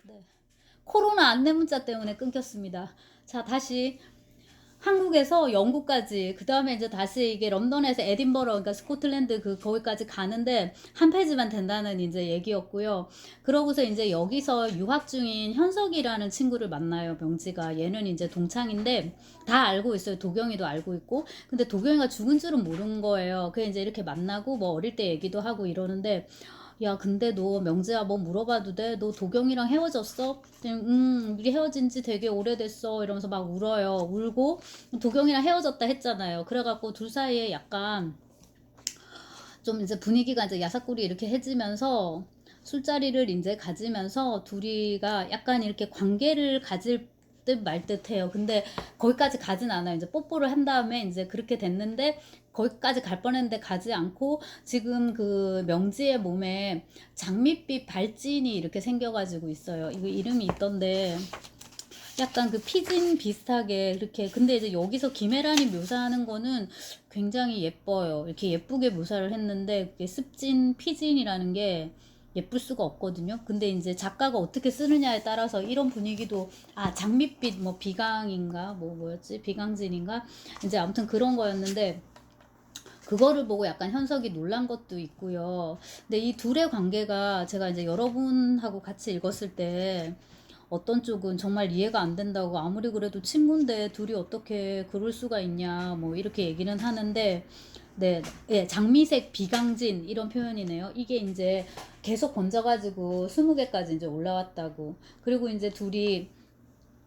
네. 코로나 안내 문자 때문에 끊겼습니다. 자, 다시 한국에서 영국까지, 그 다음에 이제 다시 이게 런던에서 에딘버러, 그러니까 스코틀랜드 거기까지 가는데 한 페이지만 된다는 이제 얘기였고요. 그러고서 이제 여기서 유학 중인 현석이라는 친구를 만나요, 명지가. 얘는 이제 동창인데 다 알고 있어요. 도경이도 알고 있고. 근데 도경이가 죽은 줄은 모르는 거예요. 그래 이제 이렇게 만나고 뭐 어릴 때 얘기도 하고 이러는데, 야, 근데 너 명재야 뭐 물어봐도 돼? 너 도경이랑 헤어졌어? 우리 헤어진 지 되게 오래됐어. 이러면서 막 울어요. 울고 도경이랑 헤어졌다 했잖아요. 그래갖고 둘 사이에 약간 좀 이제 분위기가 이제 야사꾸리 이렇게 해지면서 술자리를 이제 가지면서 둘이가 약간 이렇게 관계를 가질 듯 말 듯해요. 근데 거기까지 가진 않아요. 이제 뽀뽀를 한 다음에 이제 그렇게 됐는데 거기까지 갈 뻔했는데 가지 않고 지금 그 명지의 몸에 장밋빛 발진이 이렇게 생겨가지고 있어요. 이거 이름이 있던데 약간 그 피진 비슷하게 그렇게. 근데 이제 여기서 김혜란이 묘사하는 거는 굉장히 예뻐요. 이렇게 예쁘게 묘사를 했는데 습진 피진이라는 게 예쁠 수가 없거든요. 근데 이제 작가가 어떻게 쓰느냐에 따라서 이런 분위기도, 아, 장밋빛 뭐 비강인가 뭐 뭐였지, 비강진인가, 이제 아무튼 그런 거였는데 그거를 보고 약간 현석이 놀란 것도 있고요. 근데 이 둘의 관계가 제가 이제 여러분하고 같이 읽었을 때 어떤 쪽은 정말 이해가 안 된다고, 아무리 그래도 친구인데 둘이 어떻게 그럴 수가 있냐 뭐 이렇게 얘기는 하는데, 네, 예, 장미색 비강진 이런 표현이네요. 이게 이제 계속 번져가지고 20개까지 이제 올라왔다고. 그리고 이제 둘이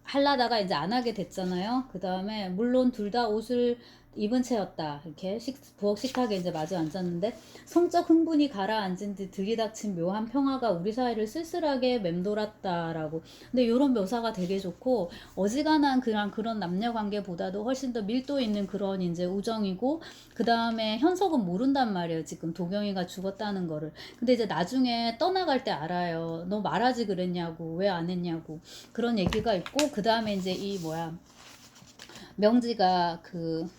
하려다가 이제 안 하게 됐잖아요. 그 다음에 물론 둘 다 옷을 입은 채였다. 이렇게 부엌 식탁에 이제 마주 앉았는데 성적 흥분이 가라앉은 듯 들이닥친 묘한 평화가 우리 사이를 쓸쓸하게 맴돌았다라고. 근데 이런 묘사가 되게 좋고 어지간한 그런 남녀 관계보다도 훨씬 더 밀도 있는 그런 이제 우정이고, 그 다음에 현석은 모른단 말이에요. 지금 도경이가 죽었다는 거를. 근데 이제 나중에 떠나갈 때 알아요. 너 말하지 그랬냐고, 왜 안 했냐고. 그런 얘기가 있고, 그 다음에 이제 이 뭐야, 명지가 그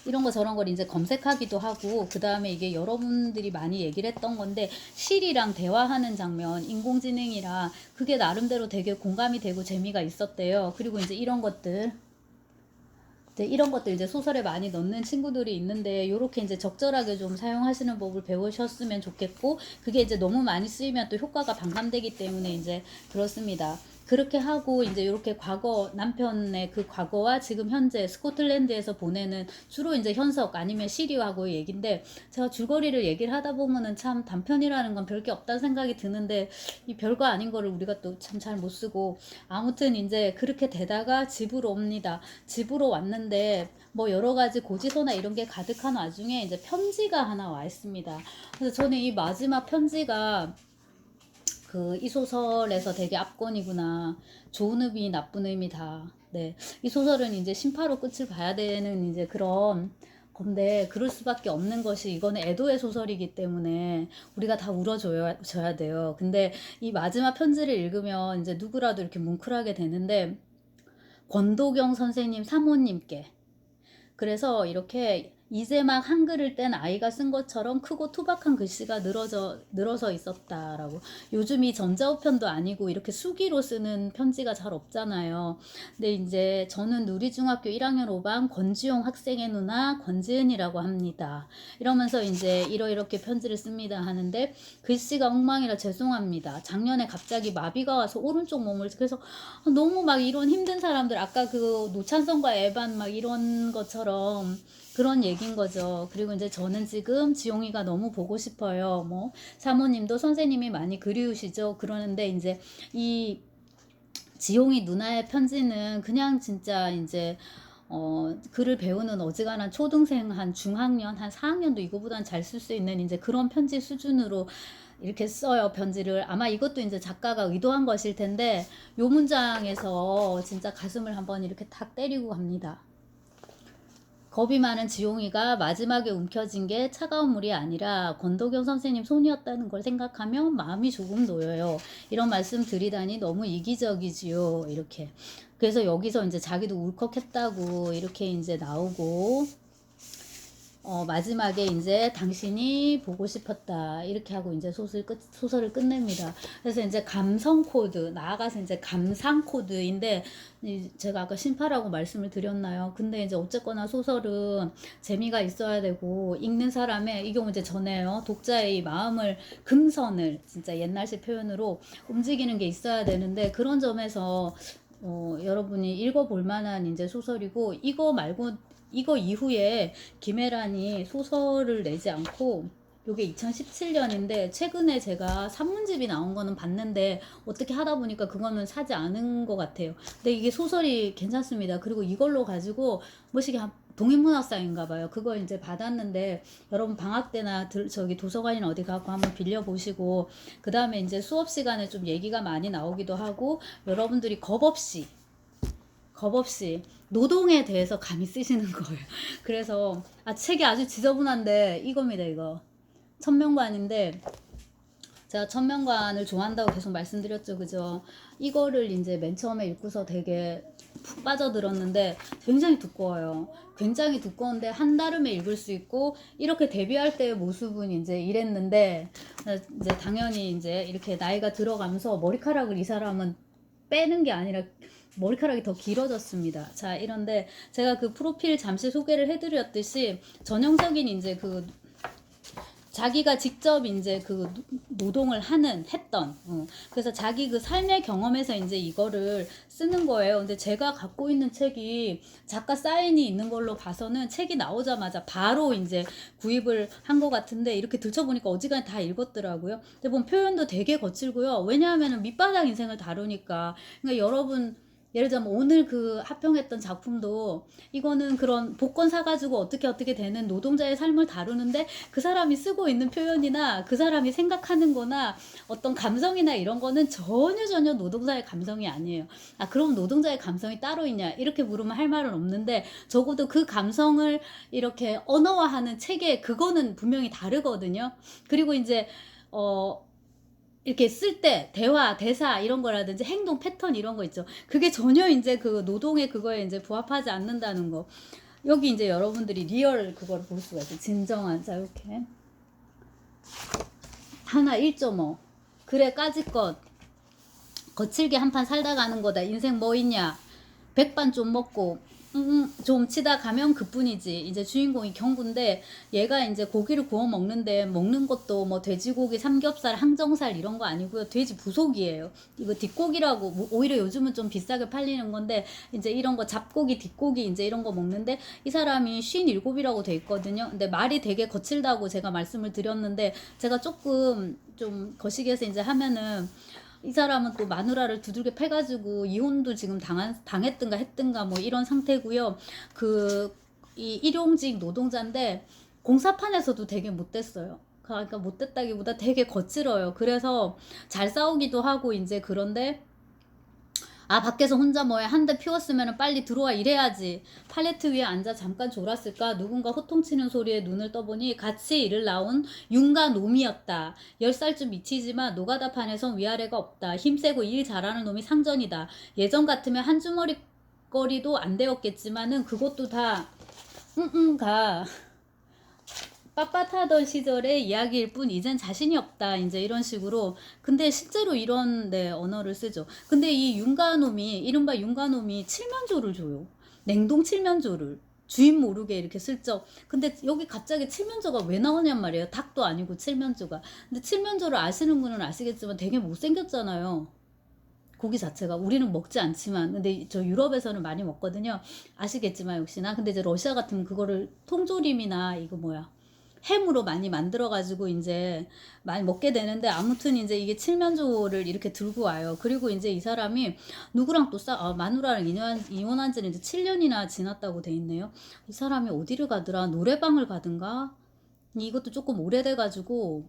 이런 거 저런 걸 이제 검색하기도 하고, 그 다음에 이게 여러분들이 많이 얘기를 했던 건데 실이랑 대화하는 장면, 인공지능이라 그게 나름대로 되게 공감이 되고 재미가 있었대요. 그리고 이제 이런 것들 이제 소설에 많이 넣는 친구들이 있는데 요렇게 이제 적절하게 좀 사용하시는 법을 배우셨으면 좋겠고, 그게 이제 너무 많이 쓰이면 또 효과가 반감되기 때문에 이제 그렇습니다. 그렇게 하고 이제 이렇게 과거, 남편의 그 과거와 지금 현재 스코틀랜드에서 보내는 주로 이제 현석 아니면 시리하고 얘긴데, 제가 줄거리를 얘기를 하다 보면은 참 단편이라는 건 별게 없다는 생각이 드는데 이 별거 아닌 거를 우리가 또 참 잘 못 쓰고, 아무튼 이제 그렇게 되다가 집으로 옵니다. 집으로 왔는데 뭐 여러 가지 고지서나 이런 게 가득한 와중에 이제 편지가 하나 와 있습니다. 그래서 저는 이 마지막 편지가 그 이 소설에서 되게 압권이구나. 좋은 의미, 나쁜 의미 다. 네. 이 소설은 이제 심파로 끝을 봐야 되는 이제 그런 건데, 그럴 수밖에 없는 것이, 이거는 애도의 소설이기 때문에 우리가 다 울어줘야 돼요. 근데 이 마지막 편지를 읽으면 이제 누구라도 이렇게 뭉클하게 되는데, 권도경 선생님 사모님께, 그래서 이렇게 이제 막 한글을 뗀 아이가 쓴 것처럼 크고 투박한 글씨가 늘어서 있었다라고. 요즘이 전자우편도 아니고 이렇게 수기로 쓰는 편지가 잘 없잖아요. 근데 이제 저는 누리중학교 1학년 5반 권지용 학생의 누나 권지은이라고 합니다. 이러면서 이제 이렇게 편지를 씁니다 하는데, 글씨가 엉망이라 죄송합니다. 작년에 갑자기 마비가 와서 오른쪽 몸을, 그래서 너무 막 이런 힘든 사람들, 아까 그 노찬성과 에반 막 이런 것처럼 그런 얘기인 거죠. 그리고 이제 저는 지금 지용이가 너무 보고 싶어요. 뭐 사모님도 선생님이 많이 그리우시죠. 그러는데 이제 이 지용이 누나의 편지는 그냥 진짜 이제 글을 배우는 어지간한 초등생 한 중학년 한 4학년도 이거보단 잘 쓸 수 있는 이제 그런 편지 수준으로 이렇게 써요, 편지를. 아마 이것도 이제 작가가 의도한 것일 텐데 요 문장에서 진짜 가슴을 한번 이렇게 탁 때리고 갑니다. 겁이 많은 지용이가 마지막에 움켜쥔 게 차가운 물이 아니라 권도경 선생님 손이었다는 걸 생각하면 마음이 조금 놓여요. 이런 말씀 드리다니 너무 이기적이지요. 이렇게. 그래서 여기서 이제 자기도 울컥했다고 이렇게 이제 나오고, 마지막에 이제 당신이 보고 싶었다 이렇게 하고 이제 소설을 끝냅니다. 그래서 이제 감성 코드, 나아가서 이제 감상 코드인데, 제가 아까 심파라고 말씀을 드렸나요? 근데 이제 어쨌거나 소설은 재미가 있어야 되고, 읽는 사람의, 이 경우 이제 전에요, 독자의 마음을, 금선을 진짜 옛날식 표현으로 움직이는 게 있어야 되는데, 그런 점에서 여러분이 읽어볼 만한 이제 소설이고, 이거 이후에 김혜란이 소설을 내지 않고, 요게 2017년인데 최근에 제가 산문집이 나온 거는 봤는데 어떻게 하다 보니까 그거는 사지 않은 것 같아요. 근데 이게 소설이 괜찮습니다. 그리고 이걸로 가지고 뭐시기 동인문학상인가 봐요. 그거 이제 받았는데, 여러분 방학 때나 저기 도서관이나 어디 가고 한번 빌려 보시고, 그 다음에 이제 수업 시간에 좀 얘기가 많이 나오기도 하고, 여러분들이 겁 없이 노동에 대해서 감히 쓰시는 거예요. 그래서 책이 아주 지저분한데 이겁니다. 이거 천명관인데, 제가 천명관을 좋아한다고 계속 말씀드렸죠, 그죠? 이거를 이제 맨 처음에 읽고서 되게 푹 빠져들었는데, 굉장히 두꺼워요. 굉장히 두꺼운데 한달음에 읽을 수 있고, 이렇게 데뷔할 때의 모습은 이제 이랬는데, 이제 당연히 이제 이렇게 나이가 들어가면서 머리카락을 이 사람은 빼는 게 아니라 머리카락이 더 길어졌습니다. 자, 이런데 제가 그 프로필 잠시 소개를 해드렸듯이, 전형적인 이제 그 자기가 직접 이제 그 노동을 했던, 그래서 자기 그 삶의 경험에서 이제 이거를 쓰는 거예요. 근데 제가 갖고 있는 책이 작가 사인이 있는 걸로 봐서는 책이 나오자마자 바로 이제 구입을 한 것 같은데, 이렇게 들춰보니까 어지간히 다 읽었더라고요. 근데 보면 표현도 되게 거칠고요. 왜냐하면 밑바닥 인생을 다루니까. 그러니까 여러분, 예를 들자면 오늘 그 합평했던 작품도, 이거는 그런 복권 사가지고 어떻게 되는 노동자의 삶을 다루는데, 그 사람이 쓰고 있는 표현이나 그 사람이 생각하는 거나 어떤 감성이나 이런 거는 전혀 노동자의 감성이 아니에요. 그럼 노동자의 감성이 따로 있냐 이렇게 물으면 할 말은 없는데, 적어도 그 감성을 이렇게 언어화하는 책에 그거는 분명히 다르거든요. 그리고 이제 이렇게 쓸 때 대화, 대사 이런 거라든지 행동 패턴 이런 거 있죠. 그게 전혀 이제 그 노동의 그거에 이제 부합하지 않는다는 거. 여기 이제 여러분들이 리얼 그걸 볼 수가 있어요. 진정한. 자, 이렇게 하나 1.5 그래 까짓것 거칠게 한판 살다 가는 거다. 인생 뭐 있냐, 백반 좀 먹고 좀 치다 가면 그뿐이지. 이제 주인공이 경구인데, 얘가 이제 고기를 구워 먹는데, 먹는 것도 뭐 돼지고기, 삼겹살, 항정살 이런 거 아니고요. 돼지 부속이에요. 이거 뒷고기라고, 오히려 요즘은 좀 비싸게 팔리는 건데, 이제 이런 거 잡고기, 뒷고기 이제 이런 거 먹는데, 이 사람이 57이라고 돼 있거든요. 근데 말이 되게 거칠다고 제가 말씀을 드렸는데, 제가 조금 좀 거시기해서 이제 하면은, 이 사람은 또 마누라를 두들겨 패가지고 이혼도 지금 당했든가 했든가 뭐 이런 상태고요. 이 일용직 노동자인데 공사판에서도 되게 못됐어요. 그러니까 못됐다기보다 되게 거칠어요. 그래서 잘 싸우기도 하고 이제, 그런데 밖에서 혼자 뭐해, 한 대 피웠으면 빨리 들어와 이래야지. 팔레트 위에 앉아 잠깐 졸았을까, 누군가 호통치는 소리에 눈을 떠보니 같이 일을 나온 윤가 놈이었다. 10살쯤 미치지만 노가다판에선 위아래가 없다. 힘세고 일 잘하는 놈이 상전이다. 예전 같으면 한 주머니 거리도 안 되었겠지만은 그것도 다 가 빳빳하던 시절의 이야기일 뿐, 이젠 자신이 없다. 이제 이런 식으로. 근데 실제로 이런 언어를 쓰죠. 근데 이 윤가놈이, 이른바 윤가놈이 칠면조를 줘요. 냉동 칠면조를. 주인 모르게 이렇게 슬쩍. 근데 여기 갑자기 칠면조가 왜 나오냔 말이에요. 닭도 아니고 칠면조가. 근데 칠면조를 아시는 분은 아시겠지만 되게 못생겼잖아요. 고기 자체가. 우리는 먹지 않지만, 근데 저 유럽에서는 많이 먹거든요. 아시겠지만 역시나. 근데 이제 러시아 같으면 그거를 통조림이나 이거 뭐야, 햄으로 많이 만들어가지고 이제 많이 먹게 되는데, 아무튼 이제 이게 칠면조를 이렇게 들고 와요. 그리고 이제 이 사람이 누구랑 또 마누라랑 이혼한 지는 이제 7년이나 지났다고 돼 있네요. 이 사람이 어디를 가더라? 노래방을 가든가? 이것도 조금 오래돼가지고,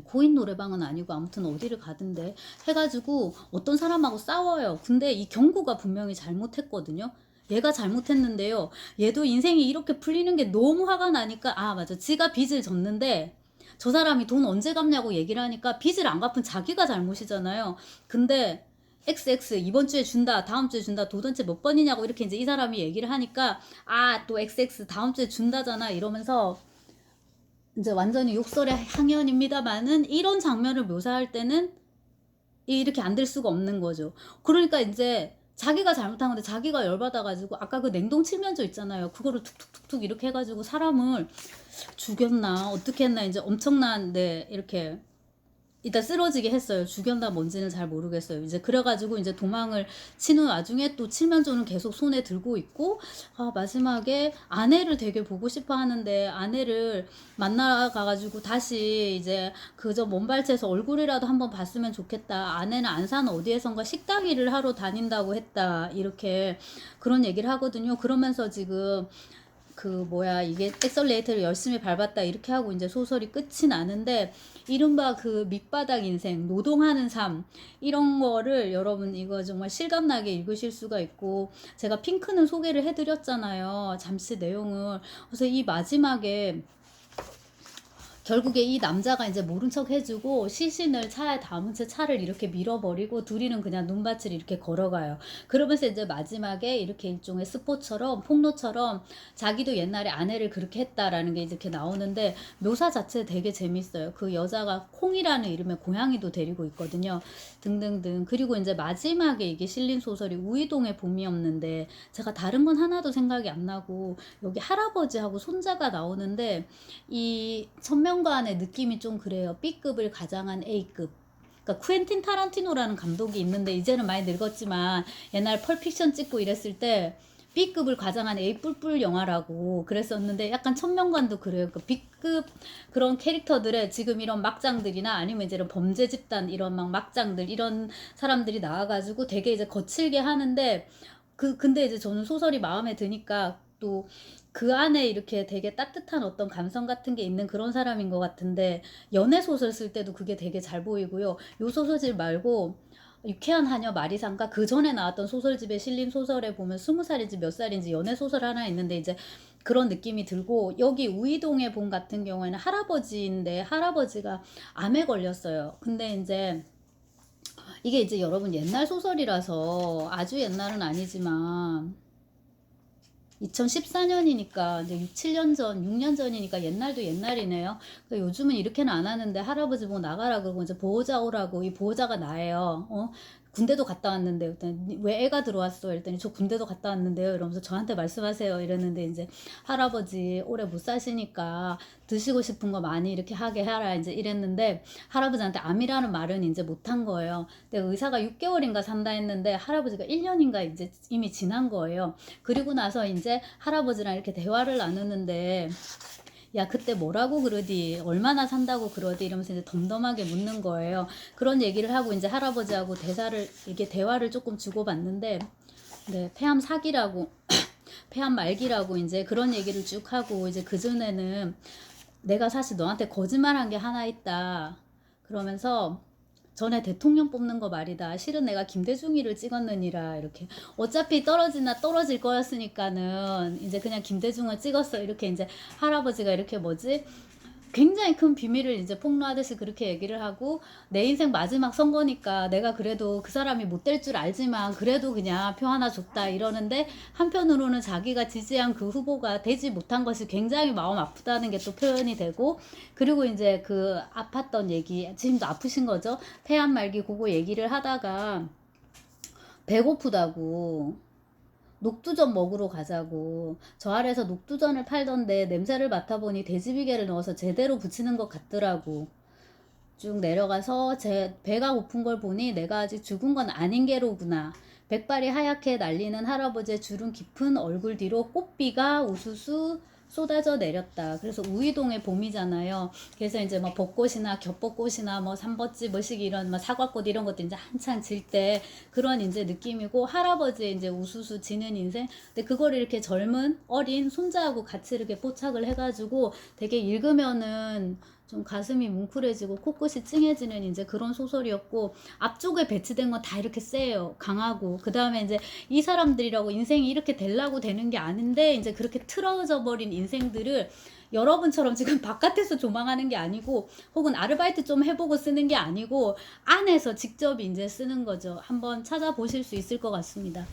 고인 노래방은 아니고 아무튼 어디를 가던데 해가지고 어떤 사람하고 싸워요. 근데 이 경구가 분명히 잘못했거든요. 얘가 잘못했는데요, 얘도 인생이 이렇게 풀리는 게 너무 화가 나니까, 맞아, 지가 빚을 졌는데 저 사람이 돈 언제 갚냐고 얘기를 하니까, 빚을 안 갚은 자기가 잘못이잖아요. 근데 XX 이번 주에 준다, 다음 주에 준다, 도대체 몇 번이냐고 이렇게 이제 이 사람이 얘기를 하니까 아, 또 XX 다음 주에 준다잖아 이러면서 이제 완전히 욕설의 향연입니다만은 이런 장면을 묘사할 때는 이렇게 안 될 수가 없는 거죠. 그러니까 이제 자기가 잘못한 건데 자기가 열받아가지고 아까 그 냉동 칠면조 있잖아요. 그거를 툭툭툭툭 이렇게 해가지고 사람을 죽였나 어떻게 했나 이제 엄청난 네 이렇게 일단 쓰러지게 했어요. 죽였나 뭔지는 잘 모르겠어요. 이제 그래가지고 이제 도망을 치는 와중에 또 칠면조는 계속 손에 들고 있고 아 마지막에 아내를 되게 보고 싶어 하는데 아내를 만나러 가가지고 다시 이제 그저 먼발치에서 얼굴이라도 한번 봤으면 좋겠다. 아내는 안산 어디에선가 식당 일을 하러 다닌다고 했다. 이렇게 그런 얘기를 하거든요. 그러면서 지금 그 뭐야 이게 엑셀레이터를 열심히 밟았다 이렇게 하고 이제 소설이 끝이 나는데 이른바 그 밑바닥 인생 노동하는 삶 이런 거를 여러분 이거 정말 실감나게 읽으실 수가 있고 제가 핑크는 소개를 해드렸잖아요 잠시 내용을 그래서 이 마지막에 결국에 이 남자가 이제 모른 척 해주고 시신을 차에 담은 채 차를 이렇게 밀어버리고 둘이는 그냥 눈밭을 이렇게 걸어가요. 그러면서 이제 마지막에 이렇게 일종의 스포처럼 폭로처럼 자기도 옛날에 아내를 그렇게 했다라는 게 이렇게 나오는데 묘사 자체 되게 재밌어요. 그 여자가 콩이라는 이름의 고양이도 데리고 있거든요. 등등등. 그리고 이제 마지막에 이게 실린 소설이 우이동의 봄이 없는데 제가 다른 건 하나도 생각이 안 나고 여기 할아버지하고 손자가 나오는데 이 천명관의 느낌이 좀 그래요. B급을 가장한 A급. 그러니까 쿠엔틴 타란티노라는 감독이 있는데 이제는 많이 늙었지만 옛날 펄픽션 찍고 이랬을 때 B급을 가장한 A 뿔뿔 영화라고 그랬었는데 약간 천명관도 그래요. 그 B급 그런 캐릭터들의 지금 이런 막장들이나 아니면 이제 이런 범죄 집단 이런 막 막장들 이런 사람들이 나와가지고 되게 이제 거칠게 하는데 근데 이제 저는 소설이 마음에 드니까 또 그 안에 이렇게 되게 따뜻한 어떤 감성 같은 게 있는 그런 사람인 것 같은데 연애 소설 쓸 때도 그게 되게 잘 보이고요. 요 소설집 말고 유쾌한 하녀 마리상가 그 전에 나왔던 소설집에 실린 소설에 보면 20살인지 몇 살인지 연애 소설 하나 있는데 이제 그런 느낌이 들고 여기 우이동의 봄 같은 경우에는 할아버지인데 할아버지가 암에 걸렸어요. 근데 이제 이게 이제 여러분 옛날 소설이라서 아주 옛날은 아니지만 2014년이니까 이제 6, 7년 전, 6년 전이니까 옛날도 옛날이네요. 그러니까 요즘은 이렇게는 안 하는데 할아버지 보고 나가라 그러고 이제 보호자 오라고 이 보호자가 나예요. 군대도 갔다 왔는데 일단 왜 애가 들어왔어? 이랬더니 저 군대도 갔다 왔는데요. 이러면서 저한테 말씀하세요. 이랬는데 이제 할아버지 오래 못 사시니까 드시고 싶은 거 많이 이렇게 하게 하라 이제 이랬는데 할아버지한테 암이라는 말은 이제 못한 거예요. 근데 의사가 6개월인가 산다 했는데 할아버지가 1년인가 이제 이미 지난 거예요. 그리고 나서 이제 할아버지랑 이렇게 대화를 나누는데 야 그때 뭐라고 그러디 얼마나 산다고 그러디 이러면서 이제 덤덤하게 묻는 거예요. 그런 얘기를 하고 이제 할아버지하고 이게 대화를 조금 주고받는데 네 폐암 사기라고 폐암 말기라고 이제 그런 얘기를 쭉 하고 이제 그전에는 내가 사실 너한테 거짓말한 게 하나 있다 그러면서 전에 대통령 뽑는 거 말이다. 실은 내가 김대중이를 찍었느니라 이렇게 어차피 떨어지나 떨어질 거였으니까는 이제 그냥 김대중을 찍었어 이렇게 이제 할아버지가 이렇게 뭐지 굉장히 큰 비밀을 이제 폭로하듯이 그렇게 얘기를 하고 내 인생 마지막 선거니까 내가 그래도 그 사람이 못 될 줄 알지만 그래도 그냥 표 하나 줬다 이러는데 한편으로는 자기가 지지한 그 후보가 되지 못한 것이 굉장히 마음 아프다는 게 또 표현이 되고 그리고 이제 그 아팠던 얘기 지금도 아프신 거죠 폐암 말기 그거 얘기를 하다가 배고프다고 녹두전 먹으러 가자고 저 아래서 녹두전을 팔던데 냄새를 맡아보니 돼지비계를 넣어서 제대로 부치는 것 같더라고 쭉 내려가서 제 배가 고픈 걸 보니 내가 아직 죽은 건 아닌 게로구나 백발이 하얗게 날리는 할아버지의 주름 깊은 얼굴 뒤로 꽃비가 우수수 쏟아져 내렸다. 그래서 우이동의 봄이잖아요. 그래서 이제 뭐 벚꽃이나 겹벚꽃이나 뭐 삼버지 뭐시기 이런 뭐 사과꽃 이런 것도 이제 한창 질 때 그런 이제 느낌이고 할아버지의 이제 우수수 지는 인생. 근데 그걸 이렇게 젊은 어린 손자하고 같이 이렇게 포착을 해가지고 되게 읽으면은 좀 가슴이 뭉클해지고 코끝이 찡해지는 이제 그런 소설이었고, 앞쪽에 배치된 건 다 이렇게 세요. 강하고. 그다음에 이제 이 사람들이라고 인생이 이렇게 되려고 되는 게 아닌데 이제 그렇게 틀어져 버린 인생들을 여러분처럼 지금 바깥에서 조망하는 게 아니고, 혹은 아르바이트 좀 해보고 쓰는 게 아니고 안에서 직접 이제 쓰는 거죠. 한번 찾아보실 수 있을 것 같습니다.